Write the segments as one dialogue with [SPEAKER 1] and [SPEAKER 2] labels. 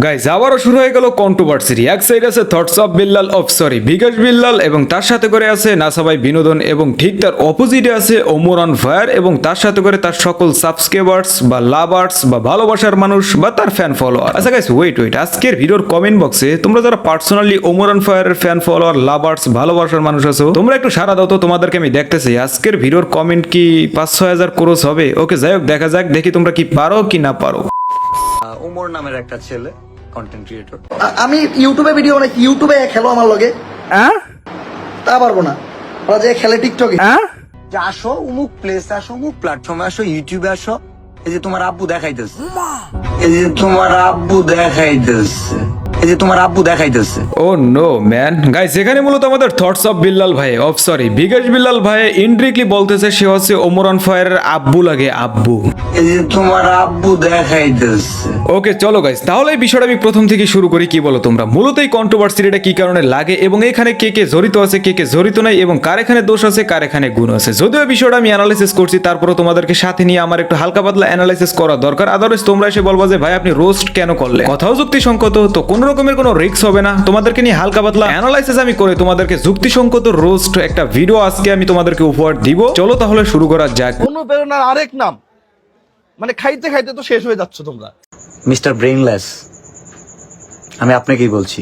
[SPEAKER 1] Guys আবারও শুরু হয়ে গেল কন্ট্রোভার্সি। এক সাইড আছে থটস অফ বিল্লাল বিকাশ বিল্লাল এবং তার সাথে করে আছে নাসাবাই বিনোদন এবং ঠিক তার অপোজিটে আছে ওমর অন ফায়ার এবং তার সাথে করে তার সকল সাবস্ক্রাইবার্স বা লাভার্স বা ভালোবাসার মানুষ বা তার ফ্যান ফলোয়ার। আচ্ছা গাইস ওয়েট আজকের ভিডিওর কমেন্ট বক্সে তোমরা যারা পার্সোনালি ওমর অন ফায়ারের ফ্যান ফলোয়ার লাভার্স ভালোবাসার মানুষ আছো তোমরা একটু সারা দাও তো, তোমাদেরকে আমি দেখতেছি আজকের ভিডিওর কমেন্ট কি 5-6 হাজার ক্রস হবে। ওকে যাই হোক দেখা যাক, দেখি তোমরা কি পারো কি না পারো।
[SPEAKER 2] ওমর নামের একটা ছেলে কন্টেন্ট ক্রিয়েটর।
[SPEAKER 3] আমি ইউটিউবে ভিডিও বানাই, ইউটিউবে খেলো আমার লগে তা পারবো না, ওরা যে খেলে টিকটকে।
[SPEAKER 2] যে আসো অমুক প্লেস আসো অমুক প্ল্যাটফর্মে আসো ইউটিউবে আসো, এই যে তোমার আব্বু দেখাইতেছে, এই যে তোমার আব্বু দেখাইতেছে, এই যে তোমার আব্বু দেখাইতেছে।
[SPEAKER 1] ও নো ম্যান গাইস, এখানে মূলত আমাদের থটস অফ বিল্লাল ভাই বিকাশ বিল্লাল ভাই ইনডিরেক্টলি বলতেছে সে হচ্ছে ওমর অন ফায়ারের আব্বু লাগে, আব্বু।
[SPEAKER 2] এই যে তোমার আব্বু দেখাইতেছে।
[SPEAKER 1] ওকে চলো গাইস, তাহলে এই বিষয়টা আমি প্রথম থেকে শুরু করি। কি বলো তোমরা, মূলত এই কন্ট্রোভার্সিটা কি কারণে লাগে এবং এখানে কে কে জড়িত আছে কে কে জড়িত নাই এবং কার এখানে দোষ আছে কার এখানে গুণ আছে। যদিও এই বিষয়টা আমি অ্যানালাইসিস করছি, তারপরে তোমাদেরকে সাথে নিয়ে আমার একটু হালকা পাতলা অ্যানালাইসিস করা দরকার। আদারওয়াইজ তোমরা এসে বলবা যে ভাই আপনি রোস্ট কেন করলে, কথাও যুক্তিসঙ্গত, তো কোন রকমের কোনো রিস্ক হবে না। তোমাদেরকে নিয়ে হালকা পাতলা অ্যানালাইসিস আমি করে তোমাদেরকে যুক্তিসঙ্গত রোস্ট একটা ভিডিও আজকে আমি তোমাদেরকে উপহার দিব। চলো তাহলে শুরু করা যাক।
[SPEAKER 4] অনুপ্রেরণার আরেক নাম, মানে খাইতে খাইতে তো শেষ হয়ে যাচ্ছ তোমরা।
[SPEAKER 2] মিস্টার ব্রেইনলেস, আমি আপনাকেই বলছি,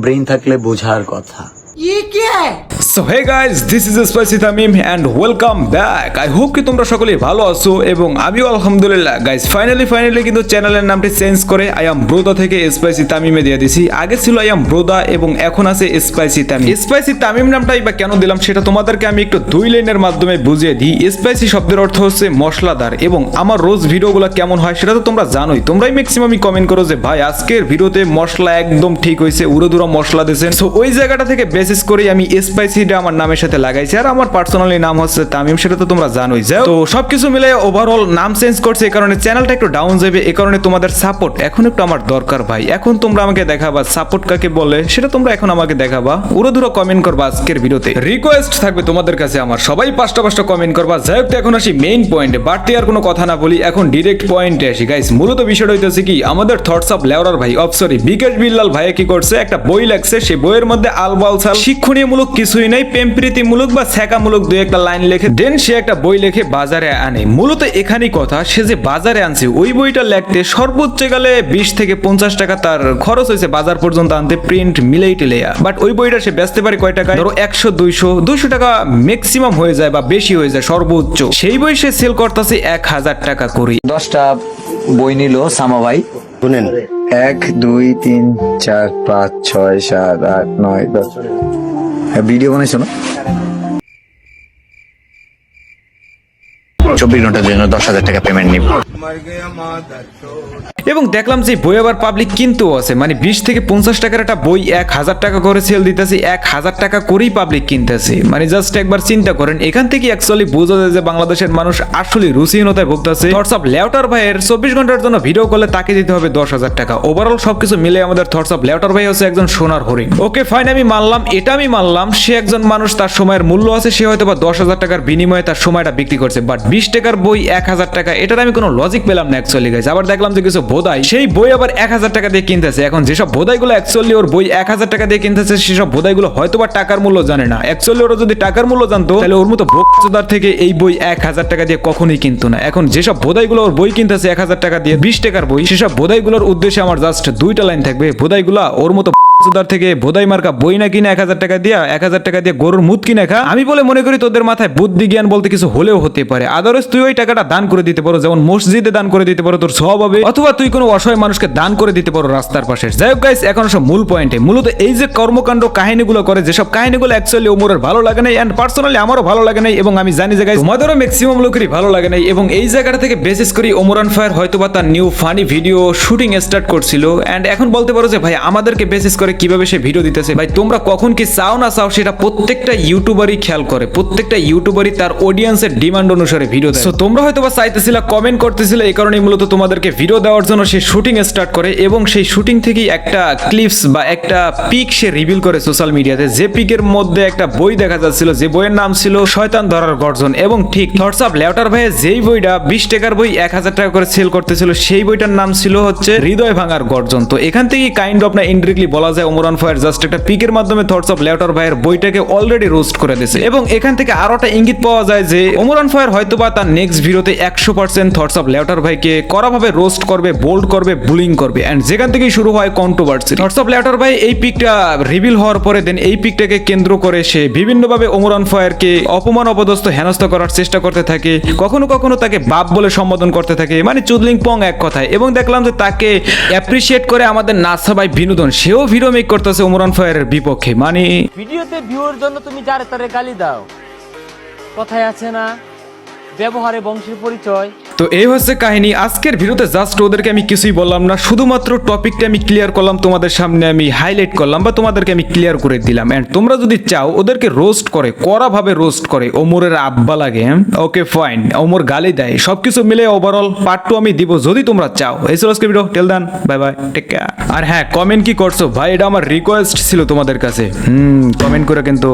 [SPEAKER 2] ব্রেইন থাকলে বোঝার কথা।
[SPEAKER 1] So hey guys, this is Spicy Tamim and welcome back. I hope কি তোমরা সকলেই ভালো আছো এবং আমিও আলহামদুলিল্লাহ। গাইস ফাইনালি কিন্তু চ্যানেলের নামটি চেঞ্জ করে আই এম ব্রোদা থেকে স্পাইসি তামিমে দিয়ে দিছি। আগে ছিল আই এম ব্রোদা এবং এখন আছে স্পাইসি তামিম। স্পাইসি তামিম নামটাই বা কেন দিলাম সেটা তোমাদেরকে আমি একটু দুই লাইনের মাধ্যমে বুঝিয়ে দিই। স্পাইসি শব্দের অর্থ হচ্ছে মশলাদার এবং আমার রোজ ভিডিওগুলো কেমন হয় সেটা তো তোমরা জানোই। তোমরাই ম্যাক্সিমামই কমেন্ট করো যে ভাই আজকের ভিডিওতে মশলা একদম ঠিক হয়েছে, উড়োদুরা মশলা দিয়েছেন। সো ওই জায়গাটা থেকে বেসিস করে আমি স্পাইসিটা আমার নামের সাথে লাগাইছি আর আমার পার্সোনালি নাম হচ্ছে তামিম, সেটা তো তোমরা জানোই। যাও তো সবকিছু মিলে ওভারঅল নাম চেঞ্জ করছে, এই কারণে চ্যানেলটা একটু ডাউন যাবে, এই কারণে তোমাদের সাপোর্ট এখন একটু আমার দরকার ভাই। এখন তোমরা আমাকে দেখাবা সাপোর্ট কাকে বলে, সেটা তোমরা এখন আমাকে দেখাবা, উড়োধুরো কমেন্ট করবা। আজকের ভিডিওতে রিকোয়েস্ট থাকবে তোমাদের কাছে আমার, সবাই পাঁচটা কমেন্ট করবা। যাই হোক এখন আসি মেইন পয়েন্টে, বাড়তি আর কোনো কথা না বলি, এখন ডিরেক্ট পয়েন্টে আসি। গাইস মূলত বিষয়টা হইতেছে কি, আমাদের থটস অফ লেওরার ভাই বিকাশ বিল্লাল ভাই কি করছে, একটা বই লেখছে, সেই বইয়ের মধ্যে আলবালসাল শিক্ষণীয়মূলক কিছুই নাই, প্রেমপ্রীতিমূলক বা ছ্যাকামূলক দুই একটা লাইন লেখে দেন সে একটা বই লেখে বাজারে আনে। মূলত এখানেই কথা, সে যে বাজারে আনছে ওই বইটা লিখতে সর্বোচ্চ গেলে 20 থেকে 50 টাকা তার খরচ হয়েছে বাজার পর্যন্ত আনতে, প্রিন্ট মিলেই টেলেয়া। বাট ওই বইটা সে বেচতে পারে কয় টাকায়, ধরো 100-200 টাকা ম্যাক্সিমাম হয়ে যায় বা বেশি হয়ে যায় সর্বোচ্চ। সেই বই সে সেল করতেছে 1000 টাকা করে।
[SPEAKER 2] 10টা বই নিল সামা ভাই, শুনেন 1 2 3 4 5 6 7 8 9 10 ভিডিও বানাইছো না, 24 ঘন্টার জন্য 10,000 টাকা পেমেন্ট নিব।
[SPEAKER 1] এবং দেখলাম যে বই আবার পাবলিক কিন্তু আছে, মানে 20 থেকে 50 টাকার একটা বই 1000 টাকা করে সেল দিতেছে, 1000 টাকা করেই পাবলিক কিনতেছে। মানে জাস্ট একবার চিন্তা করেন, এখান থেকে অ্যাকচুয়ালি বোঝা যায় যে বাংলাদেশের মানুষ আসলে রুচিহীনতায় ভুগতেছে। থটস অফ লেওটার ভাইয়ের 24 ঘন্টার জন্য ভিডিও করলে তাকে দিতে হবে 10,000 টাকা। ওভারঅল সবকিছু মিলে আমাদের থটস অফ লেওটার ভাই হচ্ছে একজন সোনার হরিণ। ওকে ফাইন, আমি মানলাম, এটা আমি মানলাম, সে একজন মানুষ, তার সময়ের মূল্য আছে, সে হয়তো বা 10,000 টাকার বিনিময়ে তার সময়টা বিক্রি করছে। বাট 20 টাকার বই 1000 টাকা, এটার আমি কোনো লজিক পেলাম না অ্যাকচুয়ালি গাইস। আবার দেখলাম যে কিছু বোধাই সেই বই আবার 1000 টাকা দিয়ে কিনতেছে। এখন যেসব বোধাইগুলো অ্যাকচুয়ালি ওর বই 1000 টাকা দিয়ে কিনতেছে, সেসব বোধাইগুলো হয়তো বা টাকার মূল্য জানে না। অ্যাকচুয়ালি ওরা যদি টাকার মূল্য জানতো তাহলে ওর মতো বোকাচোদার থেকে এই বই 1000 টাকা দিয়ে কখনোই কিনতো না। এখন যেসব বোধাইগুলো ওর বই কিনতেছে 1000 টাকা দিয়ে 20 টাকার বই, সেসব বোধাইগুলোর উদ্দেশ্যে আমার জাস্ট দুইটা লাইন থাকবে, বোধাইগুলা ওর মতো থেকে বোধাই মার্কা বই না কিনে 1000 টাকা দিয়া 1000 টাকা দিয়ে গরুর মুদ কিনে খা। আমি বলে মনে করি তোদের মাথায় বুদ্ধি জ্ঞান বলতে কিছু হলেও হতে পারে। আদারওয়াইজ তুই ওই টাকাটা দান করে দিতে পারো, যেমন মসজিদে দান করে দিতে পারো তোর সওয়াব হবে, অথবা তুই কোনো অসহায় মানুষকে দান করে দিতে পারো রাস্তার পাশে। যাই হোক গাইস, এখন সব মূল পয়েন্টে, মূলত এই যে কর্মকাণ্ড কাহিনীগুলো করে, যেসব কাহিনীগুলো অ্যাকচুয়ালি ওমরের ভালো লাগে নাই এন্ড পার্সোনালি আমারও ভালো লাগে নাই এবং আমি জানি যে গাইস তোমাদেরও ম্যাক্সিমাম লোকেরই ভালো লাগে নাই। এবং এই জায়গাটা থেকে বেসিস করি ওমর অন ফায়ার হয়তোবা তার new funny video shooting start করছিল এন্ড এখন বলতে পারো যে ভাই আমাদেরকে বেসিস করে কিভাবে সে ভিডিও দিতেছে ভাই, তোমরা কখন কি চাও না চাও সেটা প্রত্যেকটা ইউটিউবারই খেয়াল করে, প্রত্যেকটা ইউটিউবারই তার অডিয়েন্সের ডিমান্ড অনুসারে ভিডিও দেয়। So, তোমরা হয়তো বা চাইতেছিলা, কমেন্ট করতেছিলে, এই কারণেই মূলত তোমাদেরকে ভিডিও দেওয়ার জন্য সে শুটিং স্টার্ট করে এবং সেই শুটিং থেকেই একটা ক্লিপস বা একটা পিক সে রিভিল করে সোশ্যাল মিডিয়াতে, যে পিকের মধ্যে একটা বই দেখা যাচ্ছিল, যে বইয়ের নাম ছিল শয়তান ধরার গর্জন। এবং ঠিক থটস অফ লেউটার ভাইয়ের যেই বইটা 20 টাকার বই 1000 টাকা করে সেল করতেছিল, সেই বইটার নাম ছিল হচ্ছে হৃদয় ভাঙার গর্জন। তো এখান থেকে কাইন্ড অফ না ইনডিরেক্টলি বলা যায় ওমরান ফায়ার জাস্ট একটা পিকের মাধ্যমে থটস অফ লেউটার ভাইয়ের বইটাকে অলরেডি রোস্ট করে দিয়েছে। এবং এখান থেকে আরো একটা ইঙ্গিত পাওয়া যায় যে ওমরান ফায়ার হয়তোবা তার নেক্সট ভিডিওতে 100% থটস অফ লেউটার ভাইকে কড়াভাবে রোস্ট করবে, বোল্ড করবে, বুলিং করবে, এন্ড যেখান থেকে শুরু হয় কন্ট্রোভার্সি। থটস অফ লেউটার ভাই এই পিকটা রিভিল হওয়ার পরে দেন এই পিকটাকে কেন্দ্র করে সে বিভিন্নভাবে ওমরান ফায়ারকে অপমান অপদস্থ হেনস্থা করার চেষ্টা করতে থাকে, কখনো কখনো তাকে বাপ বলে সম্বোধন করতে থাকে, মানে চুদলিং পং এক কথায়। এবং দেখলাম যে তাকে অ্যাপ্রিসিয়েট করে আমাদের নাসা ভাই বিনোদন, সেও ভিডিও মেক করতেছে ওমরান ফায়ারের বিপক্ষে। মানে
[SPEAKER 5] ভিডিওতে ভিউর জন্য তুমি যারে তারে গালি দাও, কথায় আছে না ব্যবহারে বংশের পরিচয়।
[SPEAKER 1] তো এই হচ্ছে কাহিনী আজকের ভিডিওতে। জাস্ট ওদেরকে আমি কিছুই বললাম না, শুধুমাত্র টপিকটা আমি ক্লিয়ার করলাম, তোমাদের সামনে আমি হাইলাইট করলাম বা তোমাদেরকে আমি ক্লিয়ার করে দিলাম। এন্ড তোমরা যদি চাও ওদেরকে রোস্ট করে, কড়াভাবে রোস্ট করে, ওমরের আব্বা লাগে, ওকে ফাইন, ওমর গালি দেয়, সবকিছু মিলে ওভারঅল পার্ট 2 আমি দিব যদি তোমরা চাও। এই ছিল আজকের ভিডিও, টেল দেন, বাই বাই, টেক কেয়ার। আর হ্যাঁ, কমেন্ট কি করছো ভাই, এটা আমার রিকোয়েস্ট ছিল তোমাদের কাছে, কমেন্ট করে কিন্তু